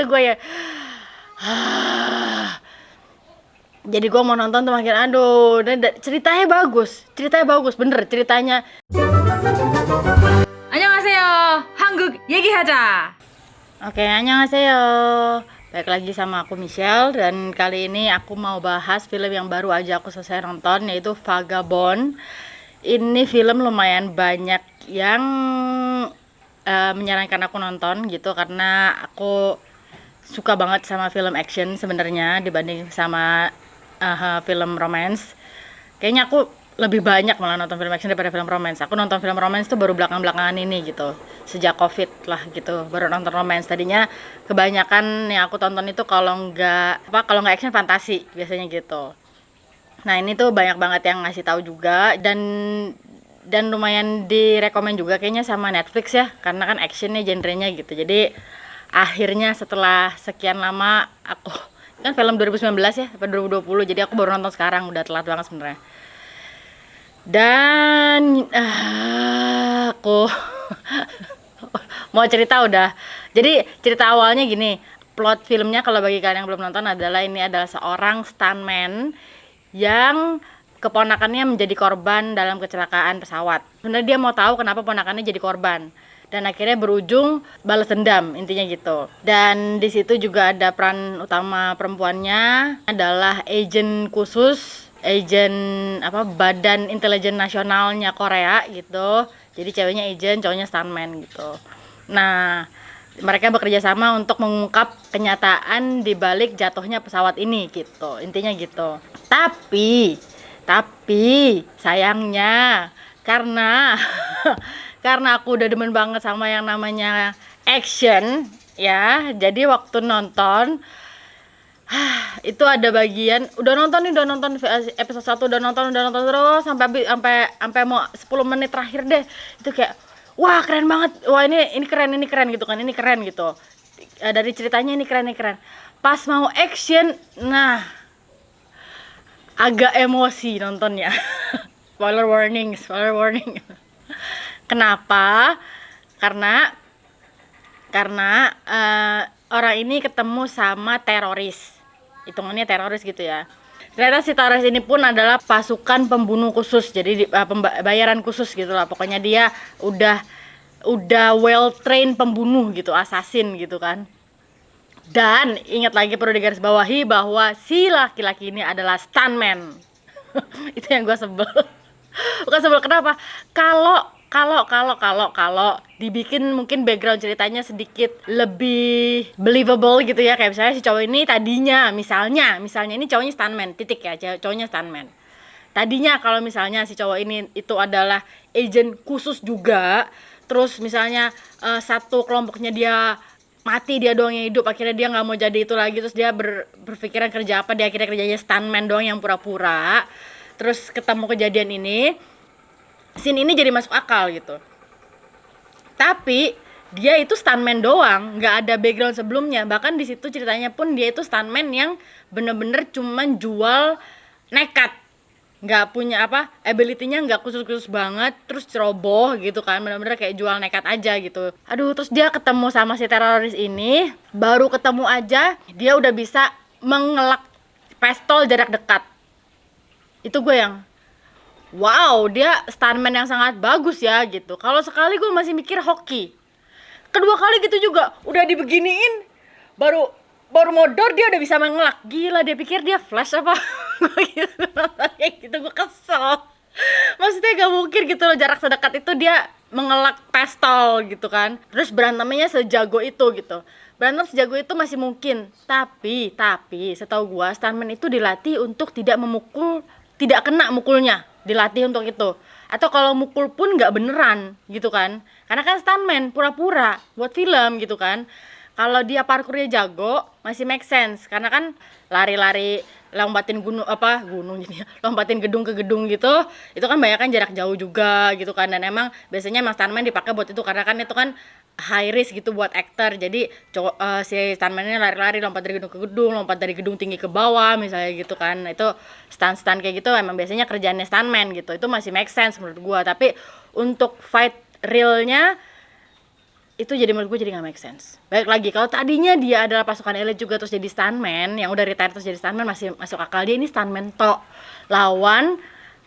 gue ya. Jadi gue mau nonton tuh makin aduh, dan ceritanya bagus bener ceritanya. 안녕하세요. 한국 얘기하자. Oke, annyeonghaseyo. Balik lagi sama aku Michelle, dan kali ini aku mau bahas film yang baru aja aku selesai nonton, yaitu Vagabond. Ini film lumayan banyak yang menyarankan aku nonton gitu, karena aku suka banget sama film action sebenarnya dibanding sama film romance. Kayaknya aku lebih banyak malah nonton film action daripada film romance. Aku nonton film romance tuh baru belakang-belakangan ini gitu, sejak covid lah gitu baru nonton romance. Tadinya kebanyakan yang aku tonton itu kalau nggak action fantasi biasanya gitu. Nah ini tuh banyak banget yang ngasih tahu juga, dan lumayan direkomend juga kayaknya sama Netflix ya, karena kan actionnya genrenya gitu. Jadi akhirnya setelah sekian lama aku kan film 2019 ya atau 2020, jadi aku baru nonton sekarang, udah telat banget sebenarnya. Dan aku mau cerita udah. Jadi cerita awalnya gini, plot filmnya kalau bagi kalian yang belum nonton adalah ini adalah seorang stuntman yang keponakannya menjadi korban dalam kecelakaan pesawat. Sebenarnya dia mau tahu kenapa ponakannya jadi korban, dan akhirnya berujung balas dendam, intinya gitu. Dan di situ juga ada peran utama perempuannya adalah agent khusus, Badan Intelijen Nasionalnya Korea gitu. Jadi ceweknya agent, cowoknya stuntman gitu. Nah, mereka bekerja sama untuk mengungkap kenyataan di balik jatuhnya pesawat ini gitu. Intinya gitu. Tapi sayangnya karena karena aku udah demen banget sama yang namanya action ya. Jadi waktu nonton itu ada bagian udah nonton episode 1, udah nonton terus sampai mau 10 menit terakhir deh. Itu kayak wah keren banget. Wah ini keren gitu kan. Ini keren gitu. Dari ceritanya ini keren. Pas mau action, nah agak emosi nontonnya. Spoiler warning. Kenapa? Karena orang ini ketemu sama teroris. Hitungannya teroris gitu ya. Ternyata si teroris ini pun adalah pasukan pembunuh khusus. Jadi bayaran khusus gitu lah. Pokoknya dia udah well trained pembunuh gitu, assassin gitu kan. Dan ingat lagi, perlu digarisbawahi bahwa si laki-laki ini adalah stuntman. Itu yang gue sebel. Bukan sebel, kenapa? Kalau dibikin mungkin background ceritanya sedikit lebih believable gitu ya, kayak misalnya si cowok ini tadinya misalnya ini cowoknya stuntman, titik ya, cowoknya stuntman. Tadinya kalau misalnya si cowok ini itu adalah agent khusus juga, terus misalnya satu kelompoknya dia mati, dia doang yang hidup, akhirnya dia nggak mau jadi itu lagi, terus dia berpikiran kerja apa, dia akhirnya kerjanya stuntman doang yang pura-pura. Terus ketemu kejadian ini, scene ini jadi masuk akal gitu. Tapi dia itu stuntman doang, nggak ada background sebelumnya. Bahkan di situ ceritanya pun dia itu stuntman yang bener-bener cuman jual nekat, nggak punya ability-nya nggak khusus banget, terus ceroboh gitu kan, bener-bener kayak jual nekat aja gitu. Aduh, terus dia ketemu sama si teroris ini, baru ketemu aja dia udah bisa mengelak pistol jarak dekat. Itu gue yang wow, dia stuntman yang sangat bagus ya gitu. Kalau sekali gue masih mikir hoki. Kedua kali gitu juga, udah dibeginiin, baru modor dia udah bisa mengelak. Gila, dia pikir dia flash apa? Kayak gitu, gue kesel. Maksudnya gak mungkin gitu loh, jarak sedekat itu dia mengelak pistol gitu kan. Terus berantemnya sejago itu gitu. Berantem sejago itu masih mungkin. Tapi setahu gue stuntman itu dilatih untuk tidak kena mukulnya, dilatih untuk itu. Atau kalau mukul pun nggak beneran gitu kan, karena kan stuntman pura-pura buat film gitu kan. Kalau dia parkurnya jago masih make sense, karena kan lari-lari lompatin gunung jadi lompatin gedung ke gedung gitu, itu kan banyak kan jarak jauh juga gitu kan. Dan emang biasanya emang stuntman dipakai buat itu, karena kan itu kan high risk gitu buat aktor. Jadi si stuntman-nya lari-lari, lompat dari gedung ke gedung, lompat dari gedung tinggi ke bawah misalnya gitu kan. Itu stunt kayak gitu emang biasanya kerjaannya stuntman gitu. Itu masih make sense menurut gua. Tapi untuk fight realnya itu jadi menurut gue jadi nggak make sense. Baik lagi kalau tadinya dia adalah pasukan elit juga terus jadi stuntman yang udah retire terus jadi stuntman masih masuk akal. Dia ini stuntman tok lawan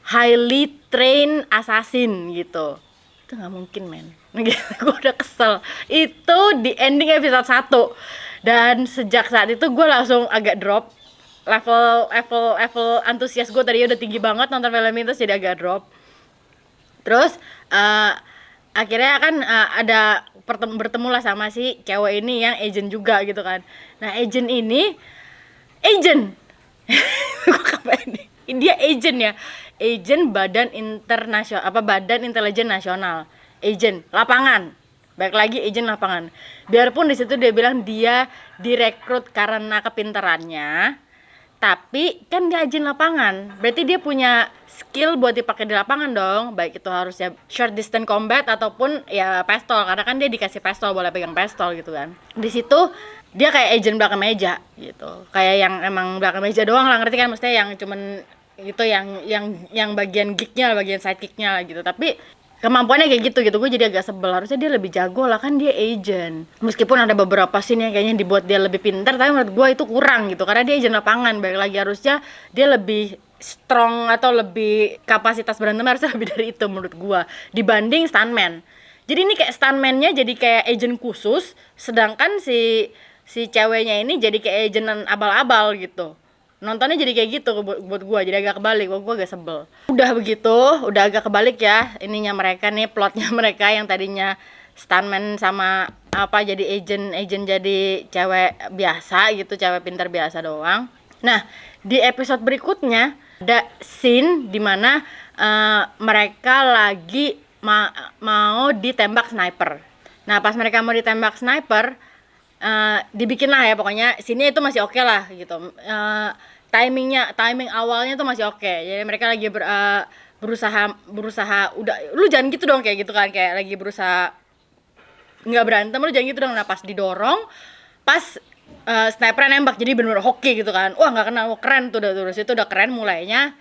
highly trained assassin gitu, itu nggak mungkin men. Gue udah kesel itu di ending episode 1 dan sejak saat itu gue langsung agak drop level antusias gue. Tadi udah tinggi banget nonton film itu terus jadi agak drop. Terus akhirnya kan ada bertemu lah sama si cewek ini yang agent juga gitu kan. Nah agent dia agent ya, agent badan internasional badan intelijen nasional, agent lapangan. Baik lagi agent lapangan. Biarpun di situ dia bilang dia direkrut karena kepintarannya, tapi kan dia agent lapangan, berarti dia punya skill buat dipakai di lapangan dong. Baik itu harusnya short distance combat ataupun ya pistol, karena kan dia dikasih pistol, boleh pegang pistol gitu kan. Di situ dia kayak agent belakang meja gitu, kayak yang emang belakang meja doang lah, ngerti kan, maksudnya yang cuman itu yang bagian geeknya, bagian sidekicknya lah gitu. Tapi kemampuannya kayak gitu gue jadi agak sebel. Harusnya dia lebih jago lah, kan dia agent. Meskipun ada beberapa scene yang kayaknya dibuat dia lebih pintar, tapi menurut gue itu kurang gitu, karena dia agent lapangan. Baik lagi harusnya dia lebih strong atau lebih kapasitas berantem harusnya lebih dari itu menurut gue dibanding stuntman. Jadi ini kayak stuntman-nya jadi kayak agent khusus, sedangkan si ceweknya ini jadi kayak agent abal-abal gitu. Nontonnya jadi kayak gitu buat gue, jadi agak kebalik. Gue agak sebel. Udah begitu, udah agak kebalik ya ininya mereka nih, plotnya mereka yang tadinya stuntman sama jadi agent jadi cewek biasa gitu, cewek pintar biasa doang. Nah di episode berikutnya ada scene dimana mereka lagi mau ditembak sniper. Nah pas mereka mau ditembak sniper, dibikin lah ya pokoknya sini itu masih oke lah gitu. Timing awalnya tuh masih oke. Jadi mereka lagi berusaha udah, lu jangan gitu dong kayak gitu kan, kayak lagi berusaha nggak berantem, lu jangan gitu dong. Nah pas didorong, pas sniper nembak, jadi bener-bener hoki gitu kan. Wah nggak kenal, keren tuh, udah itu udah keren mulainya.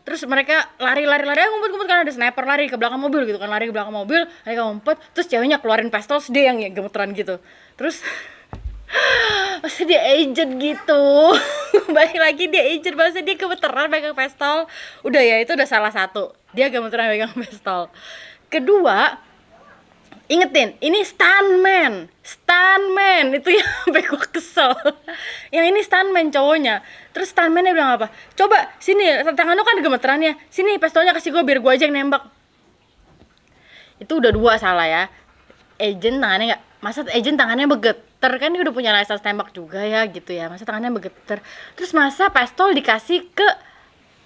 Terus mereka lari ngumpet kan, ada sniper lari ke belakang mobil gitu kan, mereka ngumpet, terus ceweknya keluarin pistol, dia yang gemeteran gitu. Terus masa dia agent gitu. Balik lagi dia agent, masa dia gemeteran pegang pistol. Udah ya, itu udah salah satu, dia gemeteran pegang pistol. Kedua, ingetin, ini stuntman itu yang sampai gue kesel. Yang ini stuntman cowoknya. Terus stuntman-nya bilang apa? Coba sini, tangan lu kan gemeterannya, sini pistolnya kasih gue biar gue aja yang nembak. Itu udah dua salah ya. Agent tangannya masa agent tangannya bergetar, kan dia udah punya license tembak juga ya gitu ya, masa tangannya bergetar. Terus masa pistol dikasih ke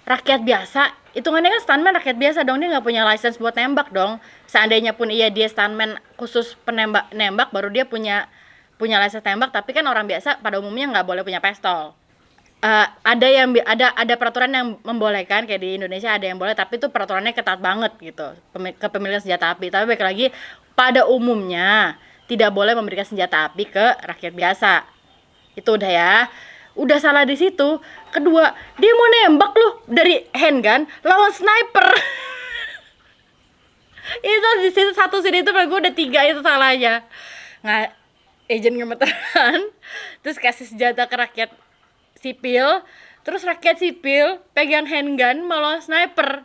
rakyat biasa, hitungannya kan stuntman rakyat biasa dong, dia nggak punya license buat nembak dong. Seandainya pun iya dia stuntman khusus nembak baru dia punya license tembak, tapi kan orang biasa pada umumnya nggak boleh punya pistol. Ada peraturan yang membolehkan, kayak di Indonesia ada yang boleh, tapi itu peraturannya ketat banget gitu, kepemilikan senjata api. Tapi balik lagi, pada umumnya tidak boleh memberikan senjata api ke rakyat biasa. Itu udah ya. Udah salah di situ. Kedua, dia mau nembak loh dari handgun lawan sniper. Itu di situ satu sini itu gue udah 3 itu salahnya. Nggak, agent gemeteran, terus kasih senjata ke rakyat sipil, terus rakyat sipil pegang handgun malah sniper.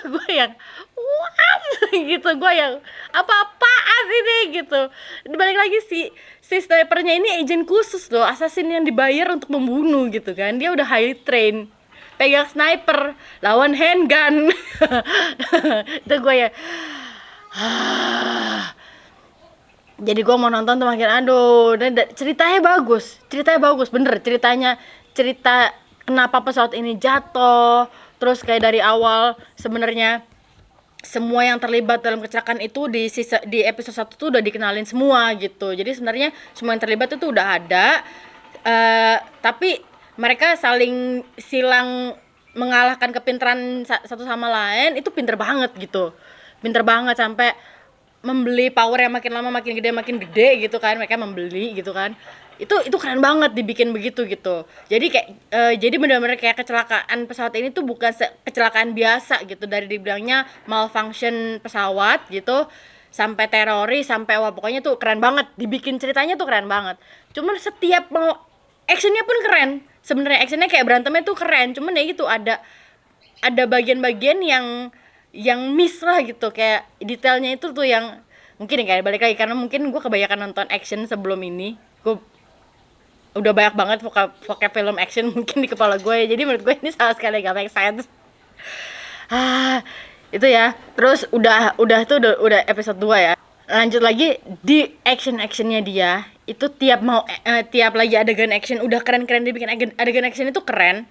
Gue yang what gitu, gue yang apa-apaan ini gitu. Balik lagi si snipernya ini agent khusus loh, assassin yang dibayar untuk membunuh gitu kan, dia udah high train pegang sniper lawan handgun. Itu gue ya jadi gue mau nonton tuh makin aduh. Dan ceritanya bagus bener, cerita kenapa pesawat ini jatuh. Terus kayak dari awal sebenarnya semua yang terlibat dalam kecelakaan itu di episode 1 tuh udah dikenalin semua gitu. Jadi sebenarnya semua yang terlibat itu udah ada, tapi mereka saling silang mengalahkan kepintaran satu sama lain. Itu pinter banget gitu, sampai membeli power yang makin lama makin gede gitu kan, mereka membeli gitu kan. Itu keren banget dibikin begitu gitu. Jadi kayak jadi benar-benar kayak kecelakaan pesawat ini tuh bukan kecelakaan biasa gitu, dari dibilangnya malfunction pesawat gitu sampai teroris sampai wah pokoknya tuh keren banget dibikin, ceritanya tuh keren banget. Cuman setiap mau actionnya pun keren. Sebenarnya actionnya kayak berantemnya tuh keren, cuman ya gitu ada bagian-bagian yang miss lah gitu, kayak detailnya itu tuh yang mungkin kayak balik lagi karena mungkin gue kebanyakan nonton action sebelum ini. Gue udah banyak banget vocab film action mungkin di kepala gue, jadi menurut gue ini sama sekali gak make sense. Itu ya. Terus udah tuh udah episode 2 ya. Lanjut lagi di actionnya dia itu tiap lagi adegan action udah keren dibikin. Adegan action itu keren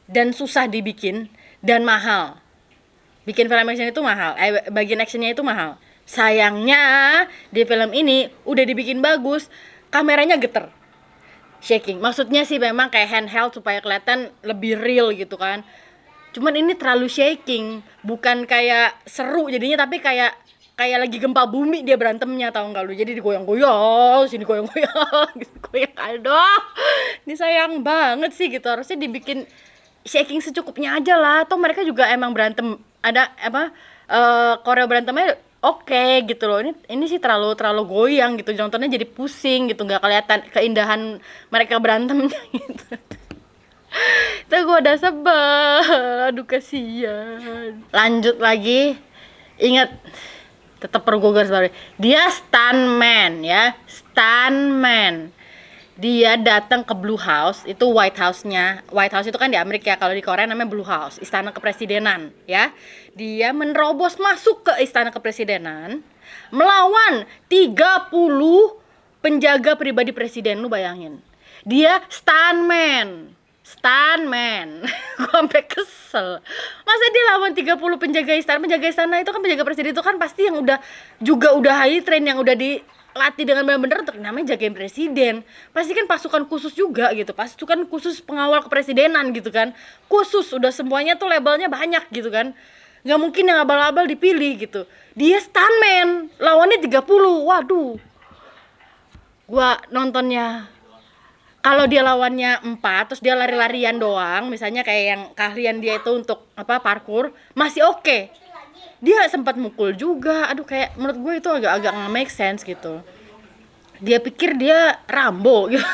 dan susah dibikin dan mahal. Bikin film action itu mahal, bagian actionnya itu mahal. Sayangnya di film ini udah dibikin bagus, kameranya geter, shaking. Maksudnya sih memang kayak handheld supaya kelihatan lebih real gitu kan. Cuman ini terlalu shaking, bukan kayak seru jadinya, tapi kayak lagi gempa bumi dia berantemnya, tahu nggak lu? Jadi digoyang-goyang, sini goyang-goyang, gitu goyang. Aduh, ini sayang banget sih gitu. Harusnya dibikin shaking secukupnya aja lah. Toh mereka juga emang berantem, ada apa koreo berantemnya oke gitu loh. Ini sih terlalu goyang gitu, nontonnya jadi pusing gitu, nggak kelihatan keindahan mereka berantemnya gitu. Itu gue udah sebel, aduh kasihan. Lanjut lagi, ingat tetap perlu gue garis bawahi, dia stuntman ya, stuntman. Dia datang ke Blue House, itu White House-nya. White House itu kan di Amerika, kalau di Korea namanya Blue House, istana kepresidenan ya. Dia menerobos masuk ke istana kepresidenan melawan 30 penjaga pribadi presiden, lu bayangin. Dia stuntman. Gue sampai kesel. Masa dia lawan 30 penjaga istana itu kan, penjaga presiden itu kan pasti yang udah high train, yang udah dilatih dengan benar-benar untuk namanya jagain presiden. Pasti kan pasukan khusus juga gitu, pasukan khusus pengawal kepresidenan gitu kan. Khusus, udah semuanya tuh labelnya banyak gitu kan. Nggak mungkin yang abal-abal dipilih gitu. Dia stuntman, lawannya 30. Waduh. Gua nontonnya, kalau dia lawannya 4 terus dia lari-larian doang, misalnya kayak yang keahlian dia itu untuk parkour, masih oke. Dia sempat mukul juga, aduh kayak menurut gue itu agak nggak make sense gitu. Dia pikir dia Rambo gitu.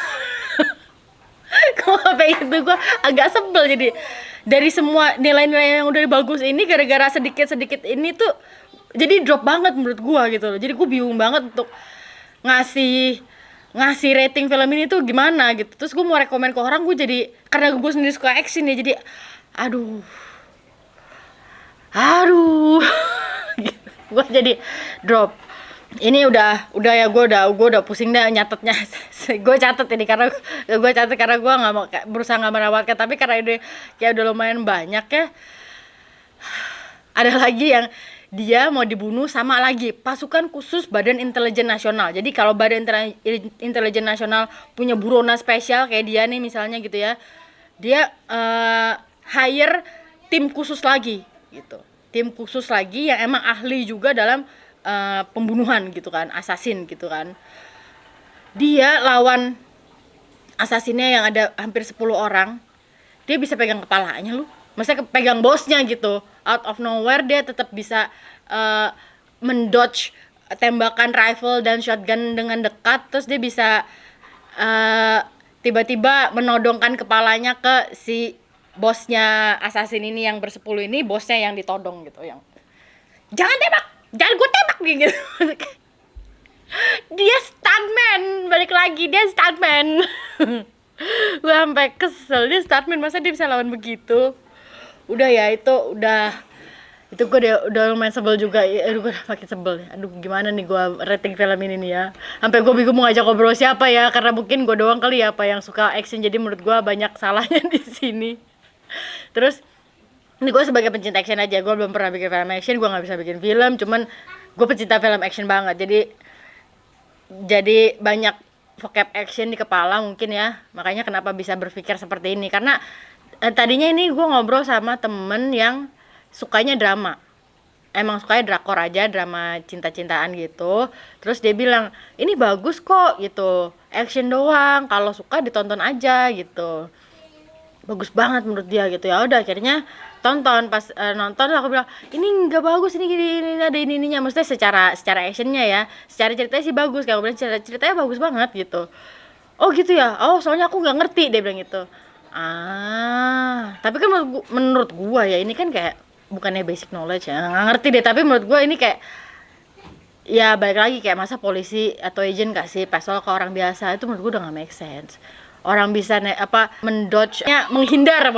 Kalau kayak gitu gue agak sebel. Jadi dari semua nilai-nilai yang udah bagus ini, gara-gara sedikit ini tuh jadi drop banget menurut gue gitu loh. Jadi gue bingung banget untuk ngasih rating film ini tuh gimana gitu. Terus gue mau rekomen ke orang, gue jadi, karena gue sendiri suka action ya, jadi aduh gitu. Gue jadi drop. Ini udah ya, gue udah pusing dah nyatetnya. Gue catat ini karena gue nggak mau, berusaha nggak merawatkan, tapi karena ini kayak udah lumayan banyak ya. Ada lagi yang dia mau dibunuh sama lagi pasukan khusus Badan Intelijen Nasional. Jadi kalau Badan Intelijen Nasional punya buronan spesial kayak dia nih misalnya gitu ya, dia hire tim khusus lagi gitu, tim khusus lagi yang emang ahli juga dalam pembunuhan gitu kan, assassin gitu kan. Dia lawan assassinnya yang ada hampir 10 orang, dia bisa pegang kepalanya lu. Maksudnya pegang bosnya gitu, out of nowhere dia tetap bisa mendodge tembakan rifle dan shotgun dengan dekat. Terus dia bisa tiba-tiba menodongkan kepalanya ke si bosnya assassin ini yang bersepuluh ini, bosnya yang ditodong gitu, yang jangan gue tembak gitu. Dia stuntman, balik lagi dia stuntman. Gue sampai kesel, dia stuntman, masa dia bisa lawan begitu. Udah ya, itu gue udah lumayan sebel juga. Aduh, gue udah makin sebel. Aduh, gimana nih gue rating film ini nih ya. Sampai gue bingung mau ngajak ngobrol siapa ya, karena mungkin gue doang kali ya apa yang suka action, jadi menurut gue banyak salahnya di sini. Terus ini gue sebagai pencinta action aja, gue belum pernah bikin film action, gue nggak bisa bikin film, cuman gue pencinta film action banget. Jadi banyak vocab action di kepala mungkin ya, makanya kenapa bisa berpikir seperti ini. Karena tadinya ini gue ngobrol sama temen yang sukanya drama, emang sukanya drakor aja, drama cinta-cintaan gitu. Terus dia bilang ini bagus kok gitu, action doang, kalau suka ditonton aja gitu. Bagus banget menurut dia gitu. Ya udah akhirnya tonton. Pas nonton aku bilang ini nggak bagus, ini gini, ini ada ininya, maksudnya secara actionnya ya, secara ceritanya sih bagus, kayak aku bilang ceritanya bagus banget gitu. Oh gitu ya, oh soalnya aku nggak ngerti, dia bilang gitu. Tapi kan menurut gua ya ini kan kayak bukannya basic knowledge ya, nggak ngerti deh, tapi menurut gua ini kayak ya balik lagi, kayak masa polisi atau agent kasih pistol ke orang biasa, itu menurut gua udah nggak make sense. Orang bisa menghindar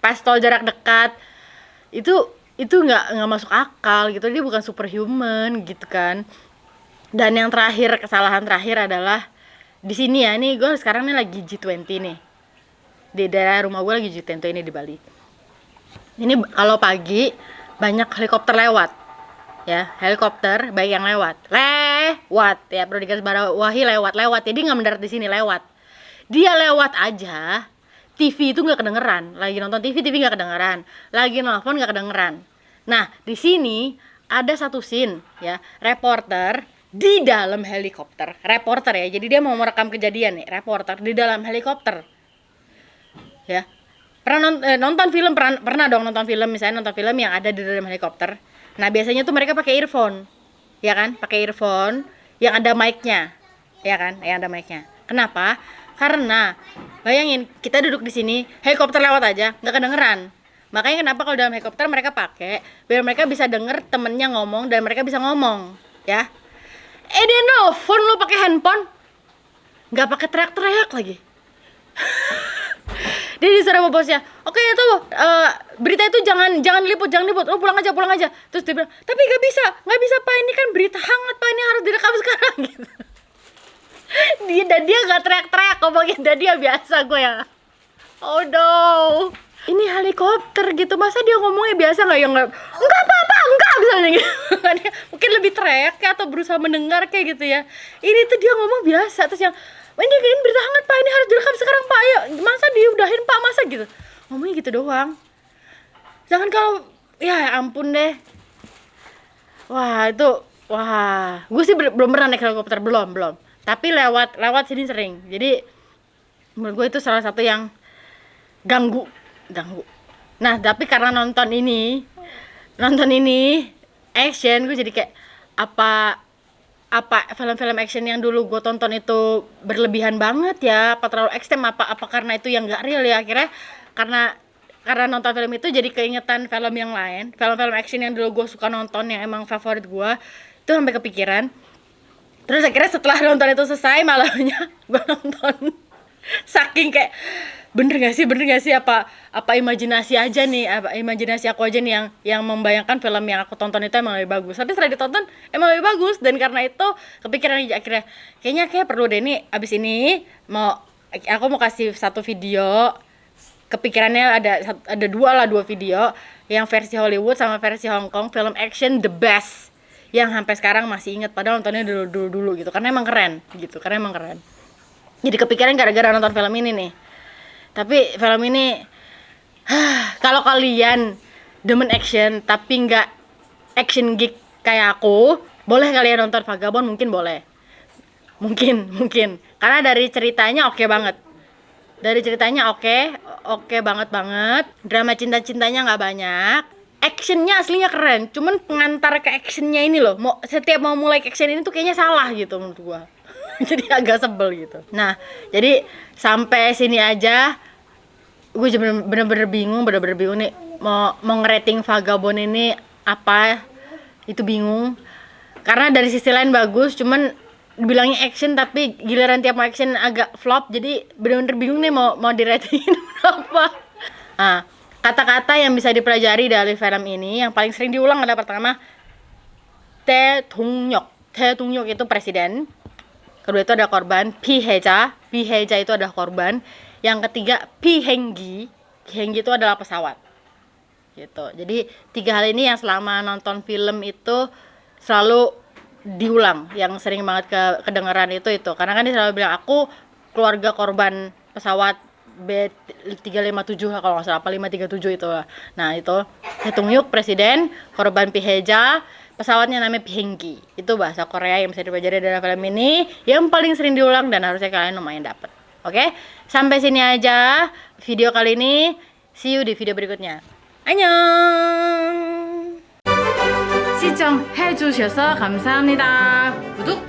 pistol jarak dekat, itu nggak masuk akal gitu. Dia bukan superhuman gitu kan. Dan yang terakhir, kesalahan terakhir adalah di sini ya, nih gue sekarang nih lagi G20 nih, di daerah rumah gue lagi G20 ini di Bali. Ini kalau pagi banyak helikopter lewat ya, helikopter baik yang lewat ya, perlu digarisbawahi lewat, jadi nggak mendarat di sini, lewat. Dia lewat aja, TV itu nggak kedengeran. Lagi nonton TV nggak kedengeran. Lagi nelfon nggak kedengeran. Nah, di sini ada satu scene ya, reporter di dalam helikopter. Reporter ya, jadi dia mau merekam kejadian nih, reporter di dalam helikopter. Ya. Pernah nonton film, pernah dong nonton film, misalnya nonton film yang ada di dalam helikopter. Nah, biasanya tuh mereka pakai earphone. Ya kan? Pakai earphone yang ada mic-nya. Ya kan? Yang ada mic-nya. Kenapa? Karena bayangin kita duduk di sini, helikopter lewat aja nggak kedengeran. Makanya kenapa kalau dalam helikopter mereka pakai biar mereka bisa denger temennya ngomong dan mereka bisa ngomong, ya. Dia nelfon lo pakai handphone, nggak pakai teriak-teriak lagi. Dia disuruh sama bosnya, oke itu berita itu jangan diliput, lo pulang aja. Terus dia bilang, tapi nggak bisa pak, ini kan berita hangat pak, ini harus direkam sekarang gitu. Dia nggak teriak-teriak ngomongin, dan dia biasa. Gue ya, oh no, ini helikopter gitu, masa dia ngomongnya biasa nggak, yang enggak apa-apa enggak misalnya gitu. Mungkin lebih teriak kayak atau berusaha mendengar kayak gitu ya. Ini tuh dia ngomong biasa, terus yang ini berita hangat pak, ini harus direkam sekarang pak, ayo masa diudahin pak, masa gitu ngomongnya gitu doang. Jangan kalau ya ampun deh. Gue sih belum pernah naik helikopter, belum. Tapi lewat sini sering. Jadi menurut gue itu salah satu yang ganggu. Nah, tapi karena nonton ini action, gue jadi kayak apa film-film action yang dulu gue tonton itu berlebihan banget ya, apa terlalu ekstrem, apa karena itu yang gak real ya. Akhirnya karena nonton film itu jadi keingetan film yang lain, film-film action yang dulu gue suka nonton yang emang favorit gue, itu sampai kepikiran. Terus akhirnya setelah nonton itu selesai, malamnya gue nonton saking kayak bener gak sih apa imajinasi aku aja nih yang membayangkan film yang aku tonton itu emang lebih bagus. Tapi setelah ditonton emang lebih bagus, dan karena itu kepikiran akhirnya kayak perlu deh nih, abis ini aku mau kasih satu video. Kepikirannya ada dua video, yang versi Hollywood sama versi Hong Kong, film action the best yang sampai sekarang masih inget, padahal nontonnya dulu gitu, karena emang keren. Jadi kepikiran gara-gara nonton film ini nih. Tapi film ini kalau kalian demen action tapi nggak action geek kayak aku, boleh kalian nonton Vagabond, mungkin karena dari ceritanya oke banget. Oke banget. Drama cinta-cintanya nggak banyak. Actionnya aslinya keren, cuman pengantar ke actionnya ini loh, setiap mau mulai ke action ini tuh kayaknya salah gitu menurut gua. Jadi agak sebel gitu. Nah, jadi sampai sini aja gue bener-bener bingung nih mau ngerating Vagabond ini apa, itu bingung. Karena dari sisi lain bagus, cuman dibilangnya action tapi giliran tiap mau action agak flop, jadi bener-bener bingung nih mau diratingin berapa. Nah, kata-kata yang bisa dipelajari dari film ini yang paling sering diulang adalah pertama Tae-Dong-Yok itu presiden. Kedua itu ada korban, Piheja itu adalah korban. Yang ketiga Pihenggi itu adalah pesawat gitu. Jadi 3 hal ini yang selama nonton film itu selalu diulang, yang sering banget kedengeran itu. Karena kan dia selalu bilang aku keluarga korban pesawat B357 kalau nggak salah, apa 537 itu. Nah itu Tae-Dong-Yok presiden, korban Piheja Pesawatnya namanya 비행기. Itu bahasa Korea yang bisa dipelajari dalam film ini, yang paling sering diulang dan harusnya kalian lumayan dapet. Oke? Sampai sini aja video kali ini. See you di video berikutnya. 안녕. 시청해주셔서 감사합니다. 구독,